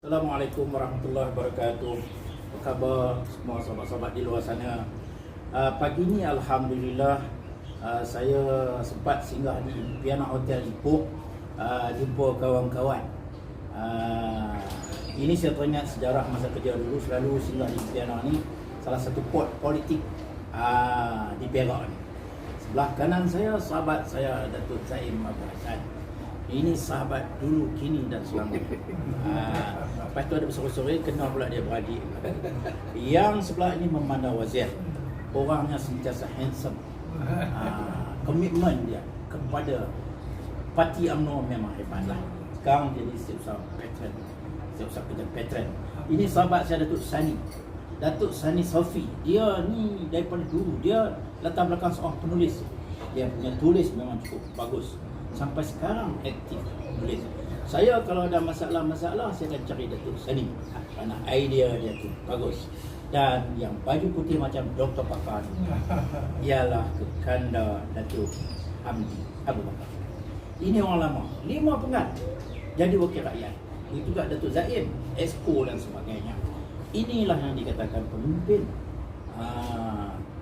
Assalamualaikum warahmatullahi wabarakatuh. Apa khabar semua sahabat-sahabat di luar sana? Pagi ni Alhamdulillah saya sempat singgah di Impiana Hotel Ipoh, jumpa kawan-kawan. Ini saya teringat sejarah masa kerja dulu, selalu singgah di Impiana ni, salah satu port politik di Perak ni. Sebelah kanan saya sahabat saya Datuk Zaim Abdul Hassan. Ini sahabat dulu, kini dan selama. Lepas tu ada bersore-sore, kenal pula dia beradik. Yang sebelah ini Memandang Wazir. Orangnya sentiasa handsome. Komitmen dia kepada parti UMNO memang hebatlah. Sekarang jadi setiausaha patron, setiausaha kerja patron. Ini sahabat saya Datuk Sani, Datuk Sani Sofi. Dia ni daripada dulu, dia latar belakang seorang penulis. Dia punya tulis memang cukup bagus. Sampai sekarang aktif tulis. Saya kalau ada masalah-masalah, saya akan cari Datuk Sani, kerana idea dia tu bagus. Dan yang baju putih macam Dr. Pakar ialah kekanda Datuk Hamdi Abu Bakar. Ini orang lama, 5 pengat jadi wakil rakyat. Itu juga Datuk Zaim, Exco dan sebagainya. Inilah yang dikatakan pemimpin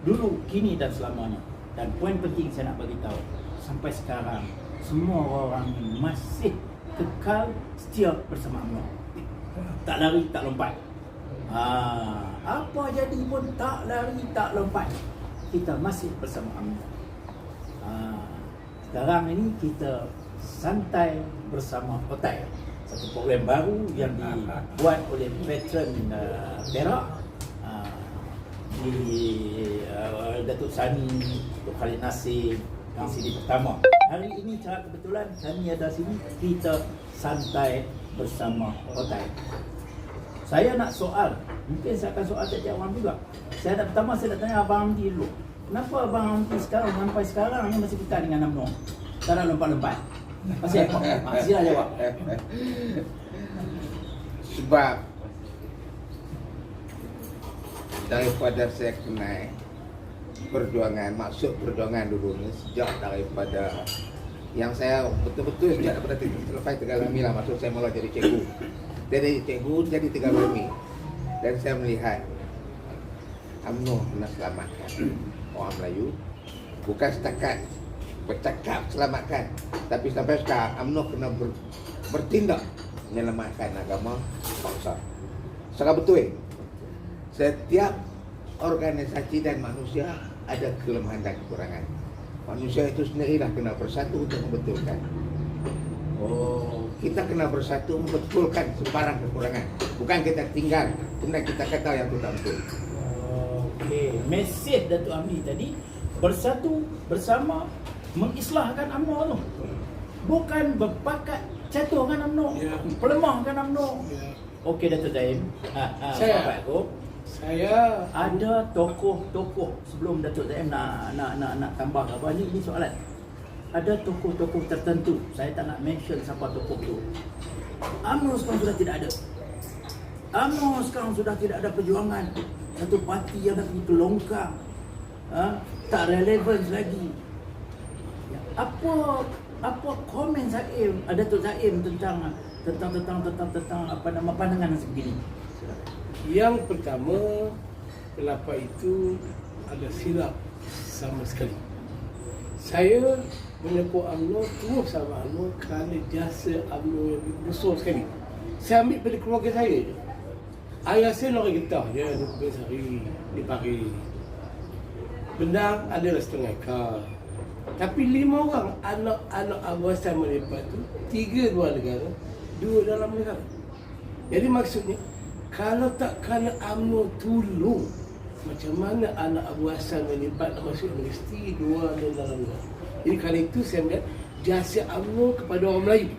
dulu, kini dan selamanya. Dan poin penting saya nak bagi tahu, sampai sekarang semua orang masih kekal setia bersama UMNO. Tak lari, tak lompat. Apa jadi pun tak lari, tak lompat. Kita masih bersama UMNO. Sekarang ini kita santai bersama Otai. Satu program baru yang dibuat oleh veteran Perak, di Datuk Sani, Datuk Khalid Nasir, yang sini pertama. Hari ini cara kebetulan kami ada sini, kita santai bersama Otai. Saya nak soal, mungkin saya akan soal tak jawab juga. Saya nak tanya Abang Hamdi dulu. Kenapa Abang Hamdi sekarang sampai sekarang ni masih dekat dengan UMNO? Tak nak lompat-lompat. Pasal apa? Sila jawab. Sebab daripada saya kenal perjuangan, maksud perjuangan dulu ni sejak daripada yang saya betul-betul sejak daripada selepas Tegal Lami lah, maksud saya mula jadi cikgu. Dari cikgu jadi Tegal Lami. Dan saya melihat UMNO kena selamatkan orang Melayu. Bukan setakat bercakap selamatkan, tapi sampai sekarang UMNO kena bertindak menyelamatkan agama bangsa. Secara betul, setiap organisasi dan manusia ada kelemahan dan kekurangan. Manusia itu sendirilah kena bersatu untuk membetulkan. Kita kena bersatu membetulkan sebarang kekurangan. Bukan kita tinggal, kemudian kita kata yang itu tak betul. Okey, mesej Datuk Hamdi tadi, bersatu bersama mengislahkan UMNO tu. Bukan berpakat jatuhkan UMNO, pelemahkan UMNO. Okey Datuk Zaim, Saya ada tokoh-tokoh sebelum Datuk Zaim nak tambah apa ni soalan. Ada tokoh-tokoh tertentu, saya tak nak mention siapa tokoh tu. UMNO sekarang sudah tidak ada. UMNO sekarang sudah tidak ada perjuangan. Satu parti yang dah begitu longkang, tak relevan lagi. Apa komen Zaim, Datuk Zaim tentang apa nama pandangan sebegini? yang pertama, kenapa itu ada silap sama sekali. Saya menyebut UMNO terus sama UMNO kerana jasa UMNO yang besar sekali. Saya ambil pada keluarga saya je. Ayah saya orang getah je, 12 hari di pagi. Benda adalah setengah ekar. Tapi 5 orang anak-anak Abu Hassan melipat tu, 3 luar negara, 2 dalam negara. Jadi maksudnya, kalau tak kerana UMNO tolong, macam mana anak Abu Hassan melipat masuk universiti, 2 dalam negara. Jadi kerana itu saya melihat jasa UMNO kepada orang Melayu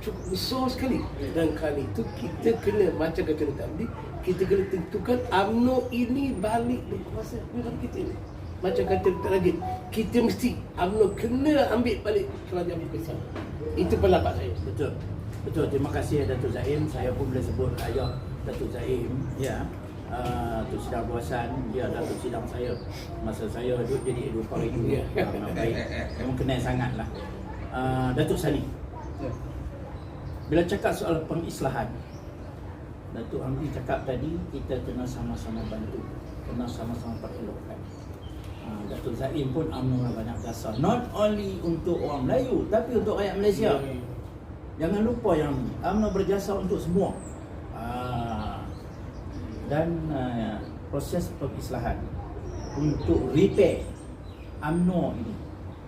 cukup besar sekali. Dan kerana itu kita kena, macam kata tadi, kita kena tentukan UMNO ini balik berkuasa negara kita ni. Macam kata lagi, kita mesti UMNO kena ambil balik kerajaan berkuasa. Itu pendapat saya. Betul. Betul, terima kasih Datuk Zaim. Saya pun boleh sebut ayah Datuk Zaim, ya. Datuk Sidang Abu Hassan, dia Datuk Sidang saya masa saya duduk jadi Edu Paridu. Memang baik, memang kenal sangatlah. Datuk Sani, bila cakap soal pengislahan, Datuk Hamdi cakap tadi, kita kena sama-sama bantu, kena sama-sama perelokkan. Datuk Zaim pun UMNO banyak jasa, not only untuk orang Melayu tapi untuk rakyat Malaysia. Jangan lupa yang UMNO berjasa untuk semua. Dan proses pengislahan untuk repair UMNO ini,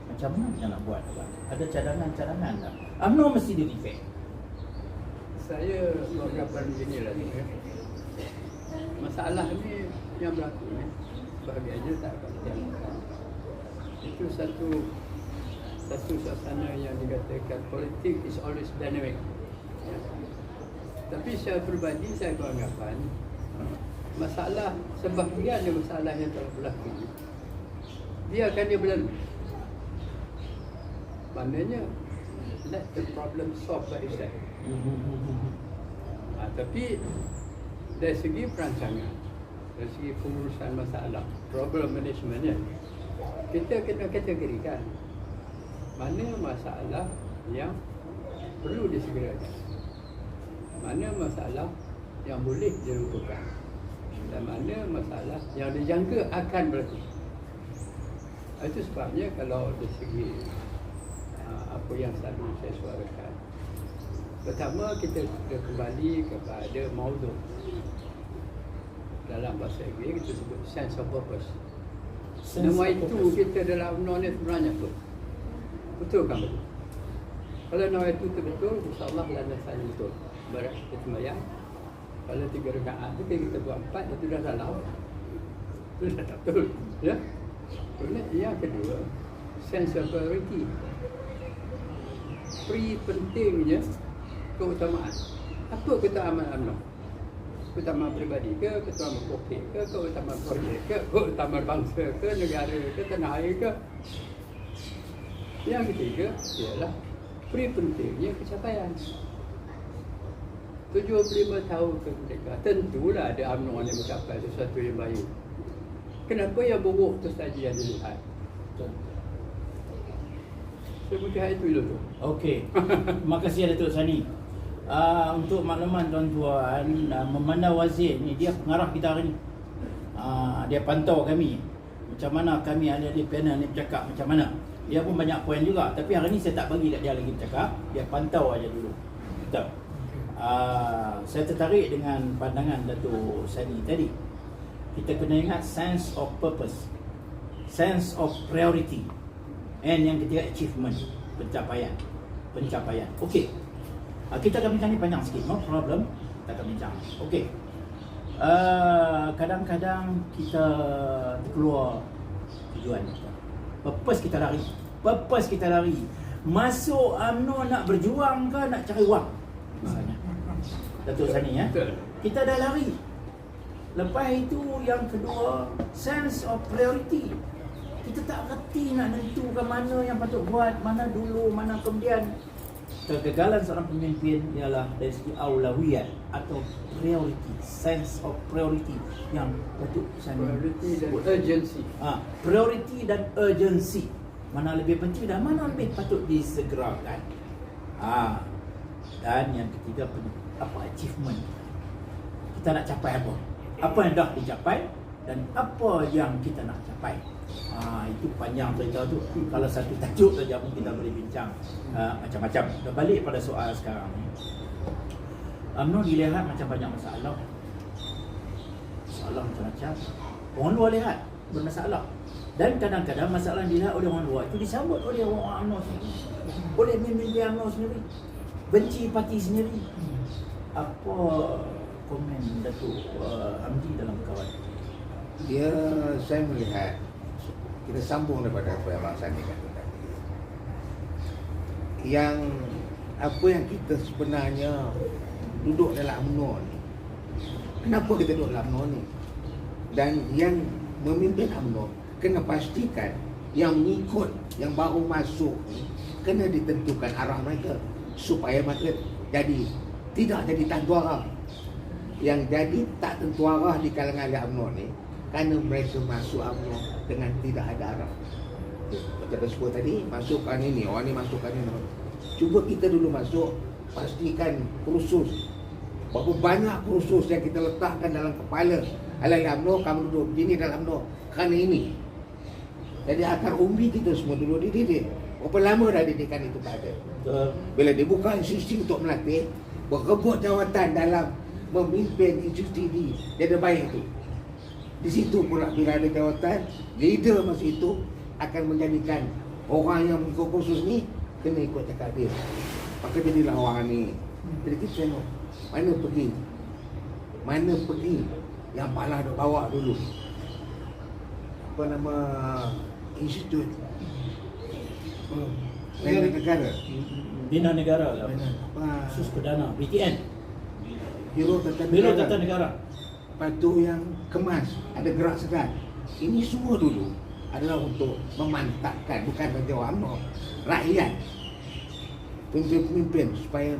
macam mana kita nak buat? Ada cadangan-cadangan tak? UMNO mesti di repair. Saya beranggapan beginilah ni. Masalah ni yang berlaku ni bahagiannya tak akan dijalankan. Itu satu suasana yang dikatakan politik is always dynamic. Ya. Tapi secara peribadi saya beranggapan masalah, sebahagian dari masalah yang telah berlaku biarkan dia berlalu. Maknanya let the problem solve by itself. Tapi dari segi perancangan, dari segi pengurusan masalah, problem managementnya, kita kena kategorikan mana masalah yang perlu disegerakan, mana masalah yang boleh dilupakan, dan mana masalah yang dijangka akan berlaku. Itu sebabnya kalau dari segi apa yang selalu saya suarakan, pertama kita kembali kepada maudhu. Dalam bahasa Inggeris kita sebut sense of purpose. Nama itu kita dalam UMNO ni sebenarnya apa? Betul kan betul? Kalau nama itu betul, insyaAllah landasannya betul. Barat kita sembahyang, kalau 3 rakaat tu kita buat 4, itu dah salah. Itu dah tak betul. Ya? Kemudian yang kedua, sense of priority. Pentingnya keutamaan. Apa keutamaan UMNO? Keutamaan peribadi ke, keutamaan COVID ke, keutamaan projek ke, keutamaan bangsa ke, negara ke, tanah air ke. Yang ketiga ialah pentingnya pencapaian. 75 tahun kemerdekaan, tentulah ada UMNO yang mencapai sesuatu yang baik. Kenapa yang buruk tu saja yang dilihat? Semudah itu dulu. Okey. Terima kasih Datuk Sani. Untuk makluman tuan-tuan, Memandang Wazir ni dia pengarah kita hari ni. Dia pantau kami. Macam mana kami ada di panel ni bercakap macam mana. Dia pun banyak poin juga, tapi hari ni saya tak bagi kat dia lagi bercakap. Dia pantau aja dulu. Betul. Saya tertarik dengan pandangan Datuk Sani tadi. Kita kena ingat sense of purpose, sense of priority, and yang ketiga achievement, pencapaian. Okey. Kita akan bincang ni panjang sikit, no problem. Kita akan bincang. Okey. Kadang-kadang kita terkeluar tujuan kita. Purpose kita lari. Masuk UMNO nak berjuang ke nak cari wang? Misalnya. Datuk Sani ya. Kita dah lari. Lepas itu yang kedua, sense of priority. Kita tak reti nak nentukan mana yang patut buat, mana dulu, mana kemudian. Kegagalan seorang pemimpin ialah dari segi aulawiyat atau priority, sense of priority yang Datuk Sani Priority dan sebut. urgency. Priority dan urgency. Mana lebih penting dan mana lebih patut disegerakan. Dan yang ketiga, achievement. Kita nak capai apa? Apa yang dah dicapai dan apa yang kita nak capai. Itu panjang cerita tu. Kalau satu tajuk saja pun kita boleh bincang macam-macam. Kita balik pada soal sekarang ni. UMNO dilihat macam banyak masalah. Masalah macam-macam. Orang luar lihat bermasalah. Dan kadang-kadang masalah yang dilihat oleh orang luar itu disambut oleh orang UMNO sendiri, oleh pemimpin UMNO sendiri, benci parti sendiri. Apa komen Datuk Hamdi dalam perkara ini? Saya melihat, kita sambung daripada apa yang Abang Sani kata tadi. Yang apa yang kita sebenarnya duduk dalam UMNO ni, kenapa kita duduk dalam UMNO ni? Dan yang memimpin UMNO kena pastikan yang mengikut, yang baru masuk ni kena ditentukan arah mereka supaya mereka tidak jadi tantu arah. Yang jadi tak tentu arah di kalangan ahli UMNO ni kerana mereka masuk UMNO dengan tidak ada arah. Macam sebut tadi, masukkan ini, orang ni masukkan ini. Cuba kita dulu masuk, pastikan kursus Berapa banyak kursus yang kita letakkan dalam kepala. Alai UMNO, kamu duduk begini dalam UMNO. Kerana ini. Jadi akar umbi kita semua dulu dididik. Berapa lama dah didikan itu tak ada. Bila dibuka institusi untuk melatih, berebut jawatan dalam memimpin institusi ini. Dia ada baik tu. Di situ pula bila ada jawatan, leader masa itu akan menjadikan orang yang mengikut kursus ni kena ikut cakap dia. Maka jadilah orang ni. Jadi kita tengok mana pergi yang Pak duk bawa dulu. Apa nama institut negara. Bina Negara lah. Apa? Khusus Perdana, BTN. Biro Tata Negara. Lepas tu yang kemas, ada gerak segan. Ini semua dulu adalah untuk memantapkan, bukan bagi orang UMNO, rakyat, pemimpin-pemimpin supaya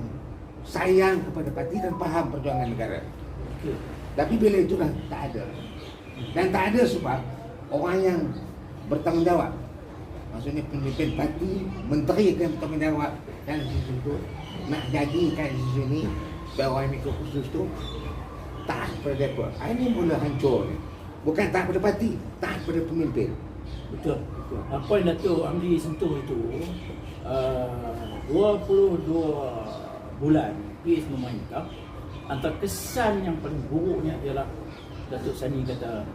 sayang kepada parti dan faham perjuangan negara. Okey. Tapi bila itu dah tak ada. Dan tak ada sebab orang yang bertanggungjawab, maksudnya pemimpin parti, menteri yang bertanggungjawab dan itu nak jadikan di sini supaya orang yang ikut khusus tu taat pada mereka. Ini mula hancur. Bukan taat pada parti, taat pada pemimpin. Betul. Apa yang Datuk Amri sentuh itu 22 bulan PAS memerintah, antara kesan yang paling buruknya ialah Datuk Sani kata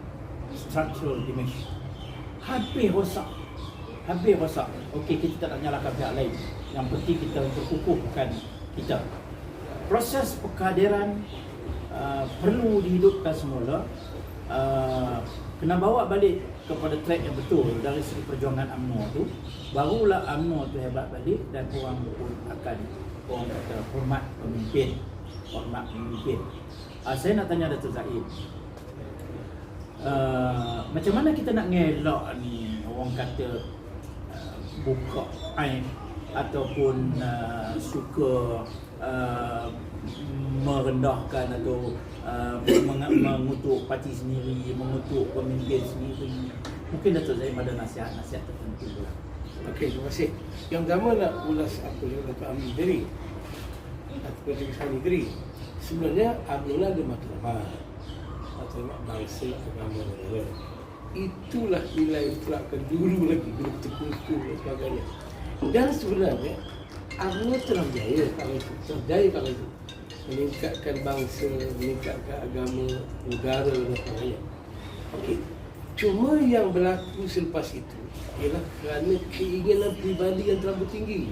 structural damage. Habis rosak. Okey, kita tak nak nyalahkan pihak lain. Yang penting kita berkukuhkan kita. Proses perkadiran perlu dihidupkan semula. Kena bawa balik kepada track yang betul dari segi perjuangan UMNO tu, barulah UMNO tu hebat balik dan orang pun akan orang kata hormat pemimpin. Saya nak tanya Datuk Zaid, macam mana kita nak ngelak ni orang kata buka aib ataupun suka merendahkan atau mengutuk parti sendiri, mengutuk pemimpin sendiri. Mungkin Datuk Zaid ada nasihat-nasihat tertentu lah. Okey, terima kasih. Yang pertama nak ulas apa yang Datuk Amri tadi ataupun Datuk Sani tadi. Sebenarnya UMNO ada matlamat matlamat bangsa, agama, negara. Itulah nilai diterapkan dulu lagi bila kita kumpul dan sebagainya. Dan sebenarnya UMNO telah berjaya kalau itu meningkatkan bangsa, meningkatkan agama, negara dan sebagainya. Okey. Cuma yang berlaku selepas itu ialah kerana keinginan peribadi yang terlalu tinggi.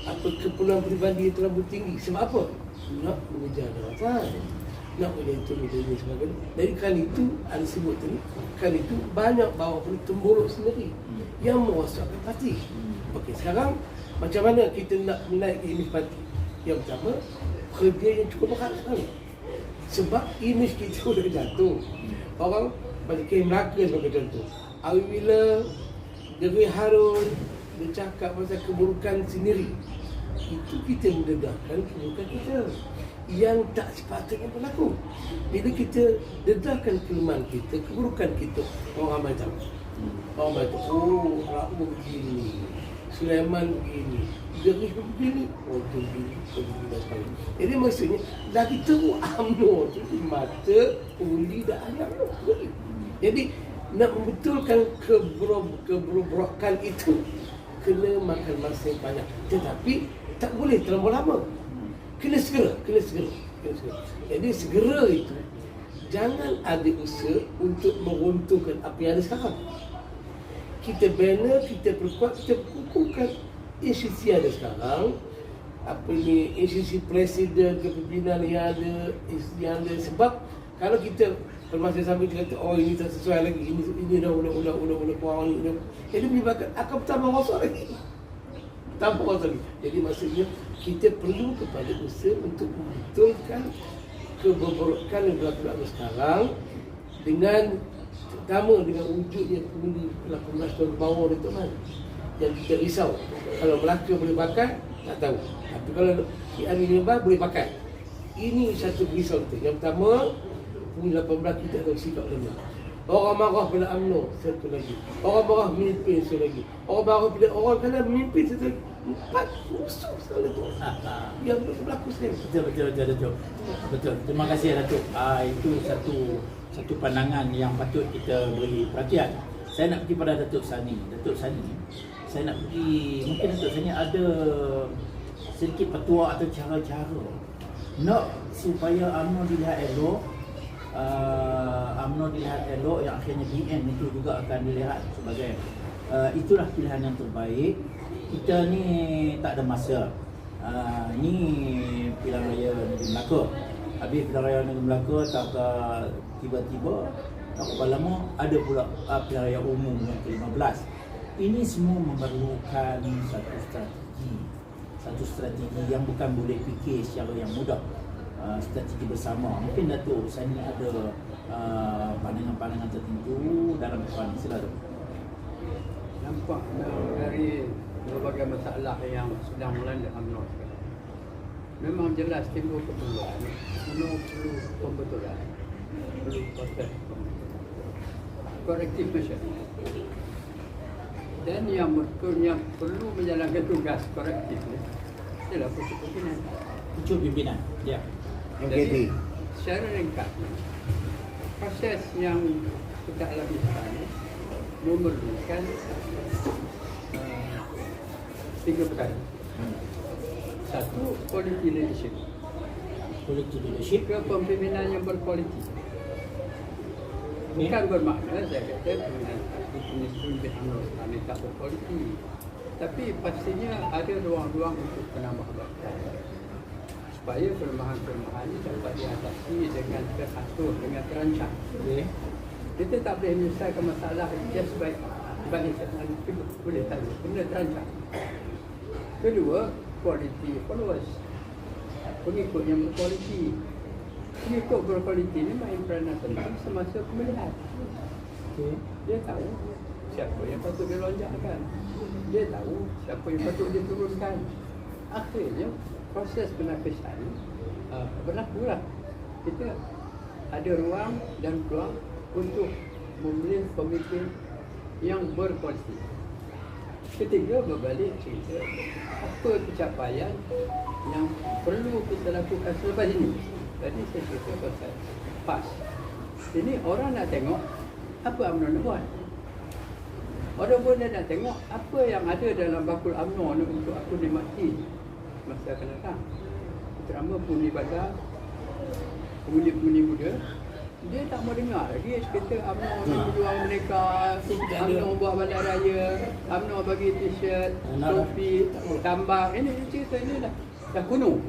Apa keperluan peribadi yang terlalu tinggi. Sebab apa? Nak mengejar jawatan, nak menyentuh ini sebagainya. Dari kerana itu, ada sebut tadi, kerana itu banyak bawa temburuk sendiri yang merosakkan parti. Okey, sekarang macam mana kita nak menaikkan imej parti? Yang pertama, kerja yang cukup berat sekali. Sebab imej kita sudah jatuh. Orang pada K. Melaka sebagai contoh, apabila Dewi Harun bercakap pasal keburukan sendiri, itu kita mendedahkan keburukan kita yang tak sepatutnya berlaku. Bila kita dedahkan kelemahan kita, keburukan kita, orang ramai tahu. Orang ramai tahu, oh, Rabu begini, Sulaiman begini, Dewi begini, oh tu begini, dan sebagainya. Jadi maksudnya, lagi teruk UMNO tu di mata uli dan anak UMNO. Jadi nak membetulkan keberobrakan itu kena makan masa yang banyak. Tetapi tak boleh terlalu lama. Kena segera. Jadi segera itu jangan ada usaha untuk meruntuhkan apa yang ada sekarang. Kita bina, kita perkuat, kita kukuhkan institusi ada sekarang. Apa ni, institusi presiden, kepimpinan yang ada. Sebab kalau kita permasalahan sampai kita kata, oh ini tak sesuai lagi, ini dah ulang kurang ni. Jadi menyebabkan akan bertambah rosak lagi. Jadi maksudnya kita perlu kepada usaha untuk membetulkan kebobrokan yang berlaku sekarang dengan pertama dengan wujudnya pengundi 18 tahun bawah ni teman. Yang kita risau. Kalau Melaka boleh pakai, tak tahu. Tapi kalau PN Nimba boleh pakai. Ini satu risau kita. Yang pertama, pengundi 18 kita tahu sikap lemah. Orang marah bila UMNO, satu lagi. Orang marah memimpin, satu lagi. Orang marah bila orang kena memimpin, satu lagi. 4 musuh sekali tu. Yang berlaku sendiri. Betul. Terima kasih Datuk. Itu satu pandangan yang patut kita beri perhatian. Saya nak pergi pada Datuk Sani. Datuk Sani, saya nak pergi, mungkin Datuk Sani ada sedikit petua atau cara-cara nak supaya UMNO dilihat elok, UMNO dilihat elok, yang akhirnya BN itu juga akan dilihat sebagai itulah pilihan yang terbaik. Kita ni tak ada masa. Ni pilihan raya Negeri Melaka. Habis pilihan raya Negeri Melaka tak tiba-tiba tak berapa lama ada pula pilihan raya umum yang ke-15. Ini semua memerlukan satu strategi yang bukan boleh fikir secara yang mudah. Strategi bersama. Mungkin Datuk Sani ada pandangan-pandangan tertentu dalam persoalan ini. Silakan. Nampak dari berbagai masalah yang sedang melanda UMNO sekarang. Memang jelas timbul keperluan. UMNO perlu pembetulan, perlu proses pembetulan, corrective measure. Dan yang perlu menjalankan tugas korektif ni adalah pucuk pimpinan. Pucuk pimpinan. Ya. Jadi secara ringkas, proses yang kita alami sekarang ini memerlukan 3 perkara. Satu, quality leadership. Quality leadership. Kepemimpinan yang berkualiti. Bukan bermakna saya kata pemimpin UMNO sekarang tak berkualiti. Tapi pastinya ada ruang-ruang untuk penambahbaikan. Supaya kelemahan-kelemahan ini dapat diatasi dengan teratur, dengan terancang. Okay. Kita tak boleh menyelesaikan masalah just baik boleh tak, kena terancang. Kedua, quality followers, pengikut yang berkualiti. Pengikut berkualiti ini main peranan penting semasa pemilihan. Okay. Dia tahu siapa yang patut dilonjakkan, dia tahu siapa yang patut diturunkan. Akhirnya proses penapisan berlakulah. Kita ada ruang dan peluang untuk memilih pemimpin yang berkualiti. Ketiga, berbalik cerita apa pencapaian yang perlu kita lakukan selepas ini. Tadi saya cerita pasal PAS. Ini orang nak tengok apa UMNO nak buat. Orang pun nak tengok apa yang ada dalam bakul UMNO untuk aku nikmati masa akan datang. Terutama pengundi badan, pengundi-pengundi muda, dia tak mau dengar lagi cerita UMNO ni berjuang mereka, UMNO buat bandar raya, UMNO bagi t-shirt, topi, tambang. Ini cerita ini dah kuno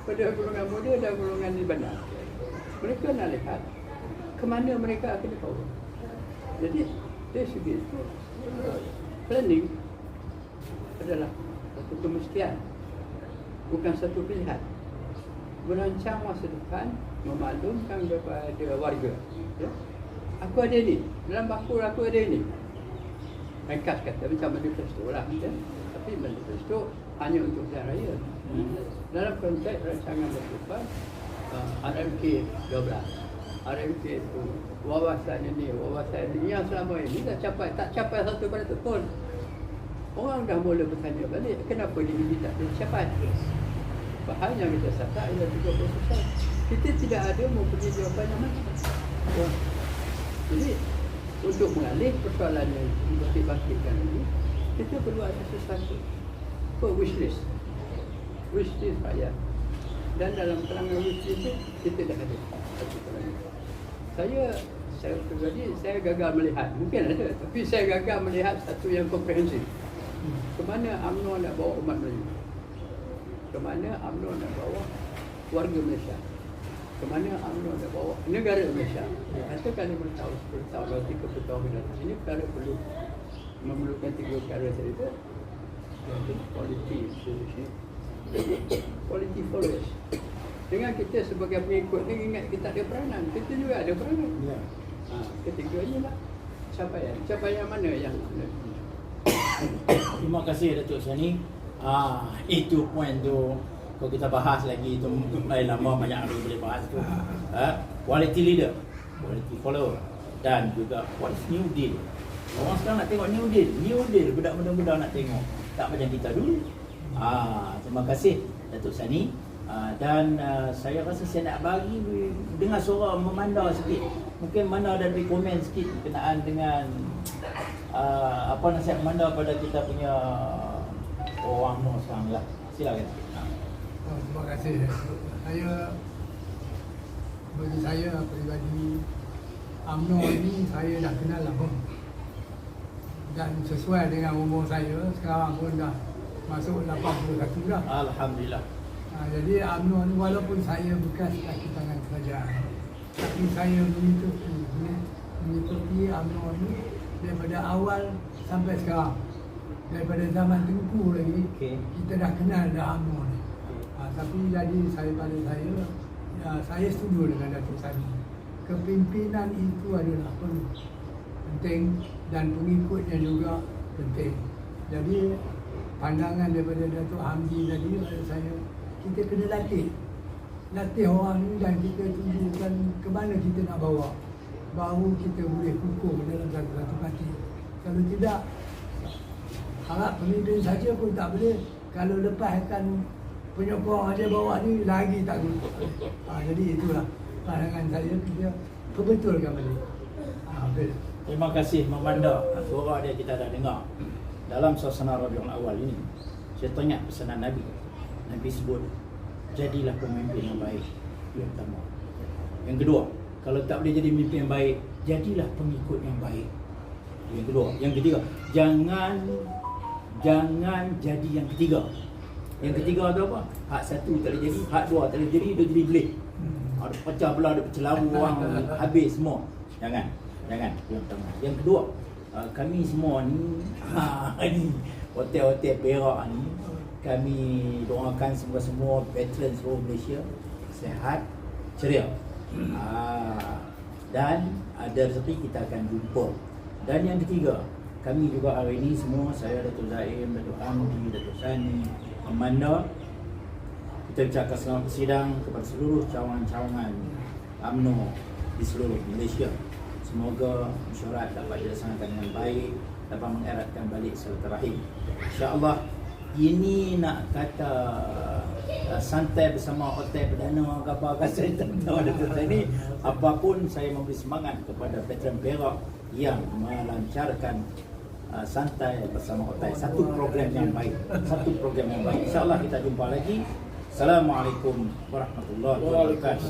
pada golongan muda dan golongan di bandar. Mereka nak lihat ke mana mereka akan dibawa. Jadi dari segi itu, planning adalah satu kemestian, bukan satu pilihan. Merancang masa depan, memaklumkan kepada warga, ya? Aku ada ini, dalam bakul aku ada ini. Ringkas kata macam manifesto lah, ya? Tapi manifesto hanya untuk pilihan raya. Dalam konteks rancangan masa depan, RMK 12, RMK itu wawasan ini yang selama ini tak capai 1% pun. Orang dah mula bertanya balik, kenapa ini tak tercapai? Bahan yang kita catat ialah 30%. Kita tidak ada mempunyai jawapan yang macam. Jadi untuk mengalih persoalan yang dibangkitkan ini, kita perlu ada sesuatu. Wishlist rakyat. Dan dalam kalangan wishlist itu kita dah ada. Saya pribadi, saya gagal melihat, mungkin ada, tapi saya gagal melihat satu yang komprehensif. Kemana UMNO nak bawa umat Melayu? Kemana UMNO nak bawa warga Malaysia? Kemana UMNO nak bawa negara Malaysia? Katakan 5 tahun, 10 tahun, 30 tahun ke depan. Ini perkara perlu memerlukan 3 perkara tadi itu. Iaitu quality leadership, quality followers. Dengan kita sebagai pengikut ni ingat kita ada peranan, kita juga ada peranan. Ya. Ketiganya lah capaian mana yang Terima kasih Datuk Sani. Itu poin tu. Kalau kita bahas lagi itu lain lama banyak lagi boleh bahas tu. Quality leader, quality follower. dan juga what is New Deal. Orang sekarang nak tengok New Deal, budak muda-muda nak tengok. Tak macam kita dulu. Terima kasih Datuk Sani. Dan saya rasa saya nak bagi dengar suara memandau sikit. Mungkin Manda ada beri komen sikit berkenaan dengan apa nasihat Manda pada kita punya orang UMNO sekarang lah. Silakan. Terima kasih. Bagi saya peribadi, UMNO ini saya dah kenal lama. Dan sesuai dengan umur saya, sekarang pun dah masuk 81 dah. Alhamdulillah. Jadi UMNO ni walaupun saya bekas kaki tangan kerajaan, tapi saya mengikuti UMNO ni daripada awal sampai sekarang. Daripada zaman Tengku lagi, kita dah kenal dah UMNO ni. Tapi jadi saya setuju dengan Datuk Sani. Kepimpinan itu adalah penting dan pengikutnya juga penting. Jadi pandangan daripada Datuk Hamdi tadi pada saya, kita kena latih orang ni dan kita tunjukkan ke mana kita nak bawa, baru kita boleh kukuh dalam satu parti. Kalau tidak, harap pemimpin saja pun tak boleh. Kalau lepaskan penyokong aja bawah ni lagi tak kukuh. Jadi itulah pandangan saya, kita perbetulkan balik. Betul. Terima kasih Manda. Suara dia kita dah dengar. Dalam suasana Rabiul Awal ini, saya teringat pesanan Nabi. Nabi sebut, jadilah pemimpin yang baik. Itu yang pertama. Yang kedua, kalau tak boleh jadi pemimpin yang baik, jadilah pengikut yang baik. Yang kedua. Yang ketiga, jangan jadi yang ketiga. Yang ketiga tu apa? Hak satu tak boleh jadi, hak dua tak boleh jadi, dia jadi belit. Ada pecah belah, ada pecelaru orang, habis semua. Jangan. Yang pertama. Yang kedua, kami semua ni hotel-hotel Perak ni, kami doakan semua veteran seluruh Malaysia sihat, ceria. Dan ada rezeki kita akan jumpa. Dan yang ketiga, kami juga hari ini semua, saya Datuk Zaim, Datuk Hamdi, Datuk Sani, Manda, kita ucapkan selamat bersidang kepada seluruh cawangan-cawangan UMNO di seluruh Malaysia. Semoga mesyuarat dapat dilaksanakan dengan baik, dapat mengeratkan balik silaturahim. InsyaAllah ini nak kata santai bersama hotel perdana ke apa saya tak tahu Datuk Sani. Apapun saya memberi semangat kepada veteran Perak yang melancarkan santai bersama hotel. Satu program yang baik. InsyaAllah kita jumpa lagi. Assalamualaikum warahmatullahi wabarakatuh.